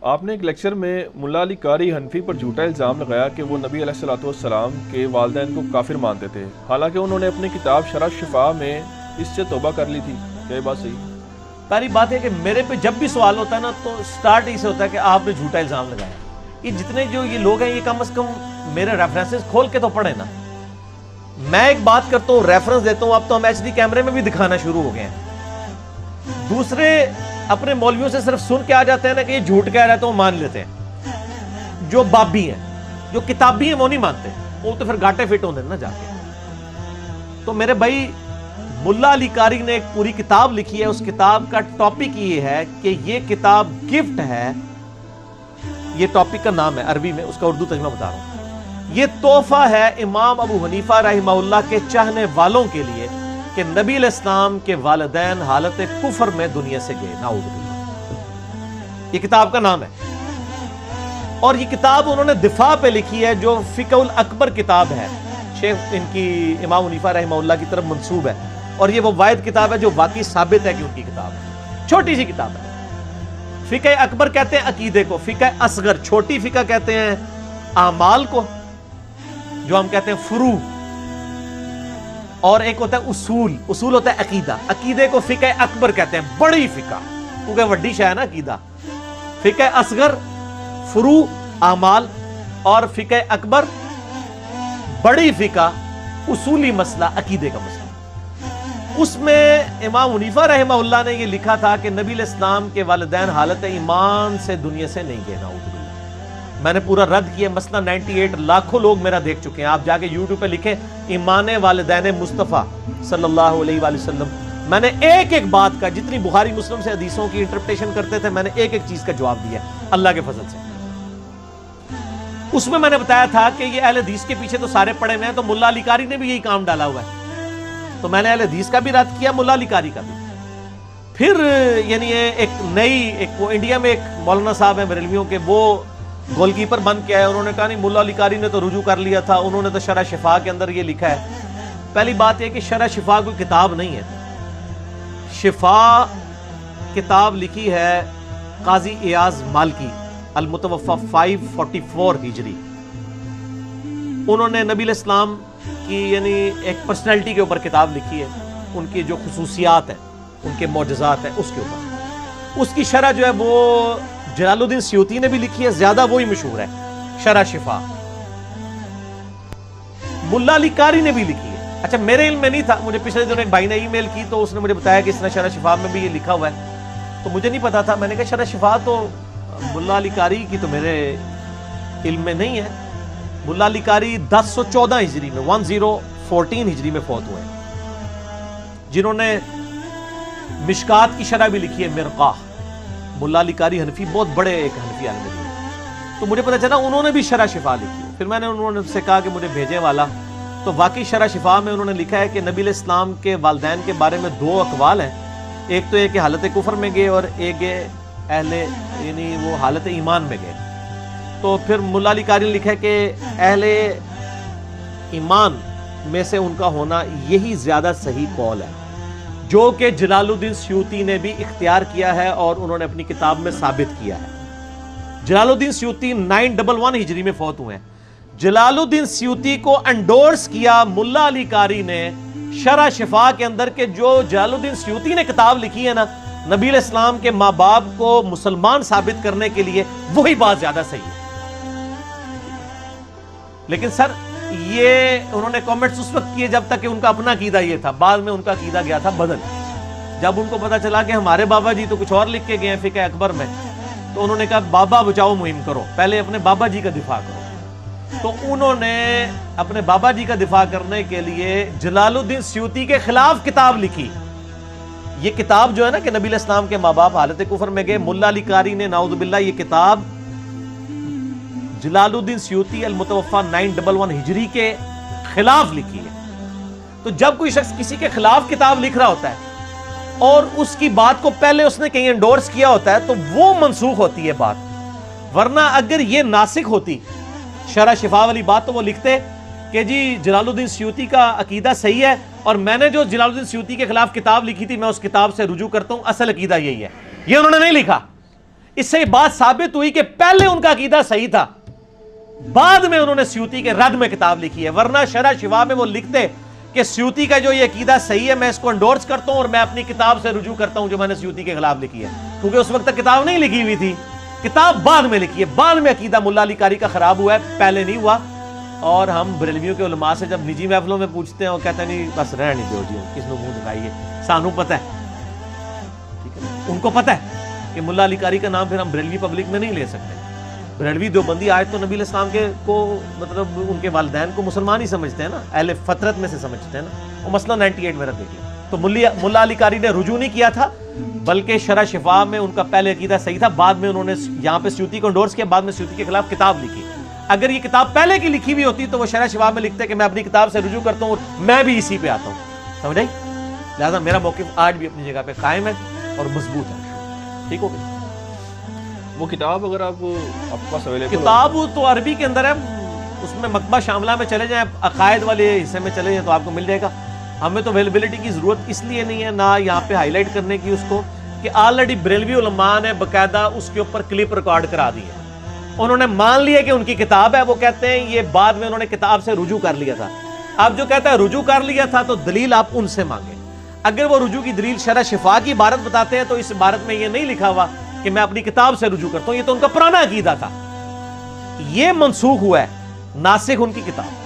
آپ نے ایک لیکچر میں ملا علی قاری حنفی پر جھوٹا الزام لگایا کہ وہ نبی علیہ الصلوۃ والسلام کے والدین کو کافر مانتے تھے، حالانکہ انہوں نے اپنی کتاب شرح شفا میں اس سے توبہ کر لی تھی. کیا یہ بات صحیح ہے؟ پہلی بات ہے کہ میرے پہ جب بھی سوال ہوتا ہے نا تو سٹارٹ ہی سے ہوتا ہے کہ آپ نے جھوٹا الزام لگایا. یہ جتنے جو یہ لوگ ہیں یہ کم از کم میرے ریفرنسز کھول کے تو پڑھیں نا. میں ایک بات کرتا ہوں، ریفرنس دیتا ہوں، اب تو ہم ایچ ڈی کیمرے میں بھی دکھانا شروع ہو گئے ہیں. دوسرے اپنے مولویوں سے صرف سن کے آ جاتے ہیں نا کہ یہ جھوٹ کہہ رہا ہے تو وہ مان لیتے ہیں. جو بابی ہیں، جو کتابی ہیں، وہ نہیں مانتے، وہ تو پھر گاٹے فٹ ہوتے ہیں نا جا کے. تو میرے بھائی ملا علی قاری نے ایک پوری کتاب لکھی ہے، اس کتاب کا ٹاپک یہ ہے کہ یہ کتاب گفٹ ہے. یہ ٹاپک کا نام ہے عربی میں، اس کا اردو ترجمہ بتا رہا ہوں. یہ تحفہ ہے امام ابو حنیفہ رحمہ اللہ کے چاہنے والوں کے لیے کہ نبی علیہ السلام کے والدین حالت کفر میں دنیا سے گئے، نعوذ باللہ. یہ کتاب کا نام ہے، اور یہ کتاب انہوں نے دفاع پہ لکھی ہے جو فقہ الاکبر کتاب ہے، شیخ ان کی امام حنیفہ رحمہ اللہ کی طرف منسوب ہے. اور یہ وہ واحد کتاب ہے جو واقعی ثابت ہے کہ ان کی کتاب ہے. چھوٹی سی کتاب ہے. فقہ اکبر کہتے ہیں عقیدے کو، فقہ اصغر چھوٹی فقہ کہتے ہیں اعمال کو، جو ہم کہتے ہیں فروع، اور ایک ہوتا ہے اصول. اصول ہوتا ہے عقیدہ. عقیدے کو فقہ اکبر کہتے ہیں، بڑی فقہ، کیونکہ وڈی شے ہے نا عقیدہ. فقہ اصغر فروع اعمال، اور فقہ اکبر بڑی فقہ اصولی مسئلہ عقیدے کا مسئلہ. اس میں امام حنیفہ رحمہ اللہ نے یہ لکھا تھا کہ نبی علیہ السلام کے والدین حالت ایمان سے دنیا سے نہیں گئے، نعوذ باللہ. میں نے پورا رد کیا، مسئلہ 98 لاکھوں لوگ میرا دیکھ چکے ہیں. آپ جا کے یوٹیوب پہ لکھیں ایمان والدین مصطفیٰ صلی اللہ علیہ وآلہ وسلم. میں نے ایک ایک بات کا، جتنی بخاری مسلم سے حدیثوں کی انٹرپریٹیشن کرتے تھے، میں نے ایک ایک چیز کا جواب دیا اللہ کے فضل سے. اس میں نے بتایا تھا کہ یہ اہل حدیث کے پیچھے تو سارے پڑے ہوئے ہیں، تو ملا علی قاری نے بھی یہی کام ڈالا ہوا ہے. تو میں نے اہل حدیث کا بھی رد کیا، ملا علی قاری کا بھی. پھر یعنی ایک وہ انڈیا میں ایک مولانا صاحب ہیں بریلویوں کے، وہ گول کیپر بن کے آئے. انہوں نے کہا نہیں، ملا علی قاری نے تو رجوع کر لیا تھا، انہوں نے تو شرح شفا کے اندر یہ لکھا ہے. پہلی بات یہ کہ شرح شفا کوئی کتاب نہیں ہے. شفا کتاب لکھی ہے قاضی ایاز مالکی، المتوفی 544 ہجری. انہوں نے نبی علیہ السلام کی یعنی ایک پرسنالٹی کے اوپر کتاب لکھی ہے، ان کی جو خصوصیات ہیں، ان کے معجزات ہیں، اس کے اوپر. اس کی شرح جو ہے وہ جلال الدین سیوطی نے بھی لکھی ہے، زیادہ وہی مشہور ہے، شرح شفا. ملا علی قاری نے بھی لکھی ہے. اچھا میرے علم میں نہیں تھا، مجھے پچھلے دن ایک بھائی نے ای میل کی تو اس نے مجھے بتایا کہ اس نے شرح شفا میں بھی یہ لکھا ہوا ہے، تو مجھے نہیں پتا تھا. میں نے کہا شرح شفا تو ملا علی قاری کی تو میرے علم میں نہیں ہے. ملا علی قاری 1014 ہجری میں 1014 ہجری میں فوت ہوئے ہیں، جنہوں نے مشکات کی شرح بھی لکھی ہے، مرقاہ. ملا علی قاری حنفی بہت بڑے ایک حنفی عالم ہیں، تو مجھے پتا چلا انہوں نے بھی شرح شفا لکھی ہے. پھر میں نے انہوں نے سے کہا کہ مجھے بھیجے والا، تو واقعی شرح شفا میں انہوں نے لکھا ہے کہ نبی علیہ السلام کے والدین کے بارے میں 2 اقوال ہیں. ایک تو یہ کہ حالت کفر میں گئے، اور ایک اہل یعنی وہ حالت ایمان میں گئے. تو پھر ملا علی قاری نے لکھا ہے کہ اہل ایمان میں سے ان کا ہونا یہی زیادہ صحیح قول ہے، جو کہ جلال الدین سیوطی نے بھی اختیار کیا ہے اور انہوں نے اپنی کتاب میں ثابت کیا ہے. جلال الدین سیوطی 911 ہجری میں فوت ہوئے ہیں. جلال الدین سیوطی کو انڈورس کیا ملا علی قاری نے شرح شفا کے اندر، کہ جو جلال الدین سیوطی نے کتاب لکھی ہے نا نبی علیہ السلام کے ماں باپ کو مسلمان ثابت کرنے کے لیے، وہی بات زیادہ صحیح ہے. لیکن سر یہ انہوں نے کامنٹس اس وقت کیے جب تک کہ ان کا اپنا عقیدہ یہ تھا. بعد میں ان کا عقیدہ گیا تھا بدل. جب ان کو پتا چلا کہ ہمارے بابا جی تو کچھ اور لکھ کے گئے ہیں فقہ اکبر میں، تو انہوں نے کہا بابا بچاؤ مہم کرو، پہلے اپنے بابا جی کا دفاع کرو. تو انہوں نے اپنے بابا جی کا دفاع کرنے کے لیے جلال الدین سیوطی کے خلاف کتاب لکھی. یہ کتاب جو ہے نا کہ نبی علیہ السلام کے ماں باپ حالت کفر میں گئے، ملا علی قاری نے نعوذ باللہ یہ کتاب جلال الدین سیوطی المتوفی 911 ہجری کے خلاف لکھی ہے. تو جب کوئی شخص کسی کے خلاف کتاب لکھ رہا ہوتا ہے اور اس کی بات کو پہلے اس نے کہیں انڈورس کیا ہوتا ہے، تو وہ منسوخ ہوتی ہے بات. ورنہ اگر یہ ناسخ ہوتی شرح شفا والی بات، تو وہ لکھتے کہ جی جلال الدین سیوطی کا عقیدہ صحیح ہے، اور میں نے جو جلال الدین سیوطی کے خلاف کتاب لکھی تھی میں اس کتاب سے رجوع کرتا ہوں، اصل عقیدہ یہی ہے. یہ انہوں نے نہیں لکھا. اس سے یہ بات ثابت ہوئی کہ پہلے ان کا عقیدہ صحیح تھا، بعد میں انہوں نے سیوطی کے رد میں کتاب لکھی ہے، ورنہ شرح شفا میں وہ لکھتے کہ سیوطی کا جو یہ عقیدہ صحیح ہے میں اس کو انڈورس کرتا ہوں اور میں اپنی کتاب سے رجوع کرتا ہوں جو میں نے سیوطی کے خلاف لکھی ہے، کیونکہ اس وقت تک کتاب نہیں لکھی ہوئی تھی، کتاب بعد میں لکھی ہے، بعد میں عقیدہ ملا علی قاری کا خراب ہوا ہے، پہلے نہیں ہوا۔ اور ہم بریلویوں کے علماء سے جب نجی محفلوں میں پوچھتے ہیں وہ کہتے ہیں نہیں بس رہنے دو جی، کس نے منہ دکھائیے، سانو پتہ ہے، ٹھیک ہے، ان کو پتہ ہے کہ ملا علی قاری کا نام پھر ہم بریلوی پبلک میں نہیں لے سکتے۔ بریلوی دیوبندی آج تو نبی علیہ السلام کے کو مطلب ان کے والدین کو مسلمان ہی سمجھتے ہیں نا، اہل فطرت میں سے سمجھتے ہیں نا، وہ مسئلہ 98 میرا دیکھ لیں۔ تو ملا علی قاری نے رجوع نہیں کیا تھا، بلکہ شرح شفا میں ان کا پہلے عقیدہ صحیح تھا، بعد میں انہوں نے یہاں پہ سیوطی کو انڈورس کیا، بعد میں سیوطی کے خلاف کتاب لکھی۔ اگر یہ کتاب پہلے کی لکھی ہوئی ہوتی تو وہ شرح شفا میں لکھتے کہ میں اپنی کتاب سے رجوع کرتا ہوں اور میں بھی اسی پہ آتا ہوں، سمجھ آئی؟ لہٰذا میرا موقف آج بھی اپنی جگہ پہ قائم ہے اور مضبوط ہے، ٹھیک ہو گیا؟ وہ کتاب اگر آپ کے پاس اویلیبل کتاب تو عربی کے اندر ہے، اس میں مکتبہ شاملہ میں چلے جائیں، عقائد والے حصے میں چلے جائیں تو آپ کو مل جائے گا۔ ہمیں تو اویلیبلٹی کی ضرورت اس لیے نہیں ہے، نہ یہاں پہ ہائی لائٹ کرنے کی اس کو، کہ آلریڈی بریلوی علماء نے باقاعدہ اس کے اوپر کلپ ریکارڈ کرا دی ہے، انہوں نے مان لیا کہ ان کی کتاب ہے، وہ کہتے ہیں یہ بعد میں انہوں نے کتاب سے رجوع کر لیا تھا۔ اب جو کہتا ہے رجوع کر لیا تھا تو دلیل آپ ان سے مانگیں، اگر وہ رجوع کی دلیل شرح شفا کی عبارت بتاتے ہیں تو اس عبارت میں یہ نہیں لکھا ہوا کہ میں اپنی کتاب سے رجوع کرتا ہوں، یہ تو ان کا پرانا عقیدہ تھا، یہ منسوخ ہوا ہے، ناسخ ان کی کتاب۔